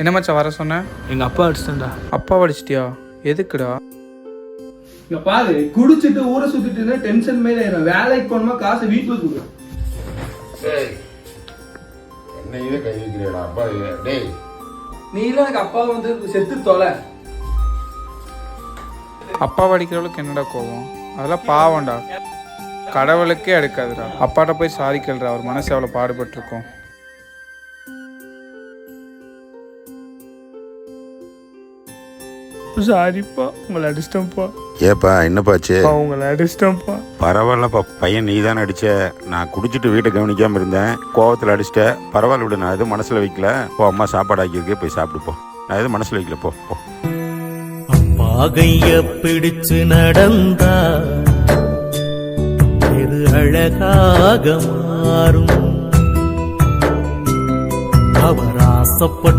என்ன மச்சான் வர சொன்னேன்? எங்கள் அப்பா அடிச்சிட்டேன்டா. அப்பா அடிச்சிட்டியா? எதுக்குடா? இங்க பாரு, குடிச்சிட்டு ஊரை சுத்திட்டு டென்ஷன் மேல வேலைக்கு போனோமா காசு வீட்டுல கொடு. என்னையே கை வைக்கிறேடா அப்பா. டேய் நீ எல்லாம் எனக்கு அப்பா வந்து செத்து தொலை. அப்பா அடிக்கிறவளுக்கு என்னடா கோவம்? அதெல்லாம் பாவம்டா, கடவுளுக்கே எடுக்காதுடா. அப்பாட்ட போய் சாரி கேள்றா, அவர் மனசு எவ்வளோ பாடுபட்டிருக்கோம். சாரிப்பா, உங்களை அடிச்சிட்டேன்ப்பா. ஏப்பா என்னப்பாச்சு? உங்களை அடிச்சிட்டேன்ப்பா. பரவாயில்லப்பா, பையன் நீ தானே அடிச்ச. நான் குடிச்சிட்டு வீட்டை கவனிக்காம இருந்தேன், கோவத்தில் அடிச்சிட்ட. பரவாயில்ல விடு, நான் எதுவும் மனசுல வைக்கல. போ, அம்மா சாப்பாடு ஆக்கியிருக்கு, போய் சாப்பிடுப்போ. நான் எதுவும் மனசுல வைக்கல, போ. அப்பா கைய பிடிச்சு நடந்தா இது அழகாக மாறும். அவர் ஆசைப்பட்ட